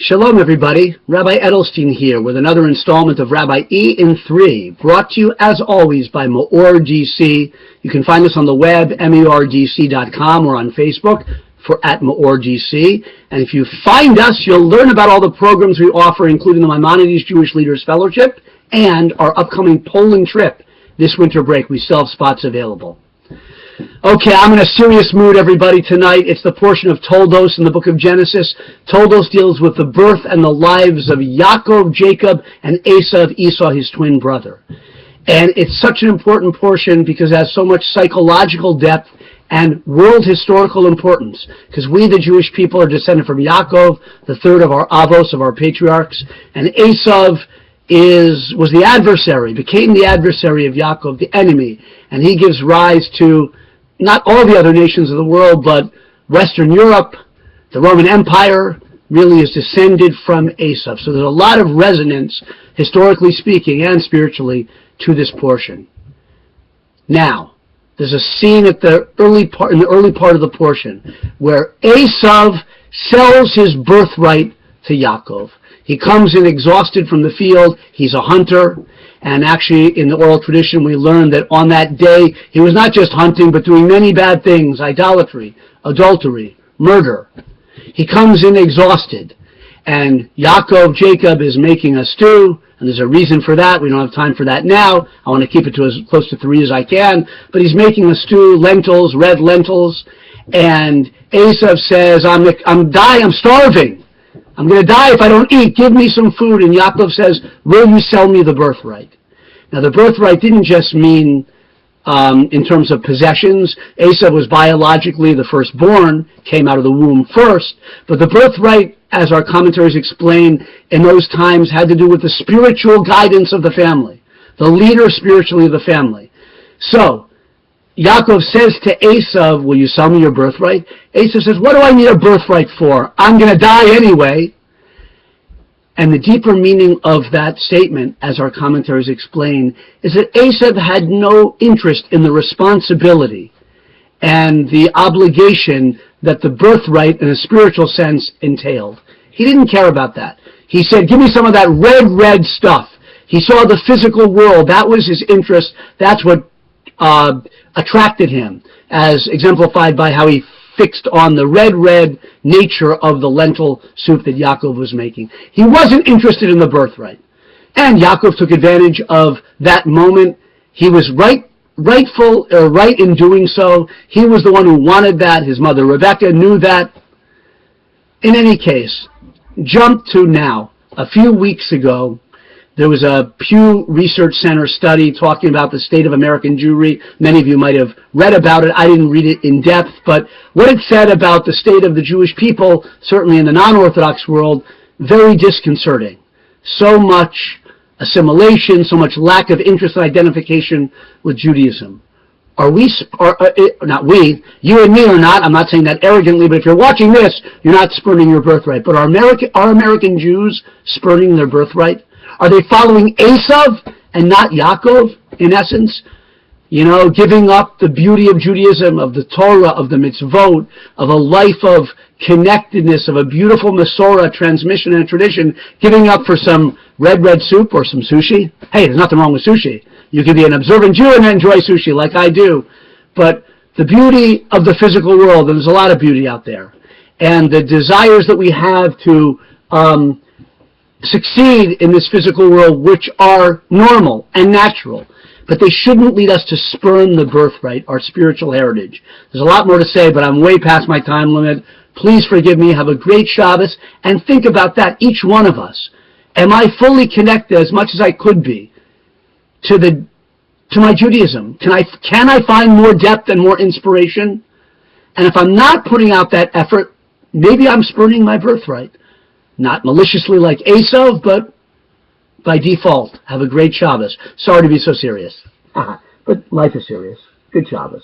Shalom, everybody. Rabbi Edelstein here with another installment of Rabbi E in 3, brought to you, as always, by MEOR DC. You can find us on the web, MEORDC.com, or on Facebook at MEOR DC. And if you find us, you'll learn about all the programs we offer, including the Maimonides Jewish Leaders Fellowship and our upcoming Poland trip this winter break. We still have spots available. Okay, I'm in a serious mood, everybody, tonight. It's the portion of Toldos in the book of Genesis. Toldos deals with the birth and the lives of Yaakov, Jacob, and Esau, his twin brother. And it's such an important portion because it has so much psychological depth and world historical importance. Because we, the Jewish people, are descended from Yaakov, the third of our avos, of our patriarchs. And Esau was the adversary, became the adversary of Yaakov, the enemy. And he gives rise to not all the other nations of the world, but Western Europe, the Roman Empire, really is descended from Esau. So there's a lot of resonance, historically speaking and spiritually, to this portion. Now, there's a scene in the early part of the portion where Esau sells his birthright to Yaakov. He comes in exhausted from the field. He's a hunter. And actually, in the oral tradition, we learn that on that day, he was not just hunting, but doing many bad things: idolatry, adultery, murder. He comes in exhausted. And Jacob is making a stew, and there's a reason for that. We don't have time for that now. I want to keep it to as close to 3 as I can. But he's making a stew, lentils, red lentils. And Esau says, I'm starving. I'm going to die if I don't eat. Give me some food. And Yaakov says, will you sell me the birthright? Now, the birthright didn't just mean in terms of possessions. Esau was biologically the firstborn, came out of the womb first. But the birthright, as our commentaries explain, in those times had to do with the spiritual guidance of the family, the leader spiritually of the family. So, Yaakov says to Esau, will you sell me your birthright? Esau says, what do I need a birthright for? I'm going to die anyway. And the deeper meaning of that statement, as our commentaries explain, is that Esau had no interest in the responsibility and the obligation that the birthright in a spiritual sense entailed. He didn't care about that. He said, give me some of that red stuff. He saw the physical world. That was his interest. That's what attracted him, as exemplified by how he fixed on the red nature of the lentil soup that Yaakov was making. He wasn't interested in the birthright. And Yaakov took advantage of that moment. He was right in doing so. He was the one who wanted that. His mother Rebecca knew that. In any case, jump to now. A few weeks ago, there was a Pew Research Center study talking about the state of American Jewry. Many of you might have read about it. I didn't read it in depth, but what it said about the state of the Jewish people, certainly in the non-Orthodox world, very disconcerting. So much assimilation, so much lack of interest and identification with Judaism. Not we, you and me are not, I'm not saying that arrogantly, but if you're watching this, you're not spurning your birthright. But are American Jews spurning their birthright? Are they following Esau and not Yaakov, in essence? You know, giving up the beauty of Judaism, of the Torah, of the mitzvot, of a life of connectedness, of a beautiful Masorah transmission and tradition, giving up for some red soup or some sushi. Hey, there's nothing wrong with sushi. You can be an observant Jew and enjoy sushi like I do. But the beauty of the physical world, and there's a lot of beauty out there, and the desires that we have to succeed in this physical world, which are normal and natural, but they shouldn't lead us to spurn the birthright, our spiritual heritage. There's a lot more to say, but I'm way past my time limit. Please forgive me. Have a great Shabbos, and think about that, each one of us. Am I fully connected as much as I could be to my Judaism? Can I find more depth and more inspiration? And if I'm not putting out that effort, maybe I'm spurning my birthright. Not maliciously like Esau, but by default. Have a great Shabbos. Sorry to be so serious. But life is serious. Good Shabbos.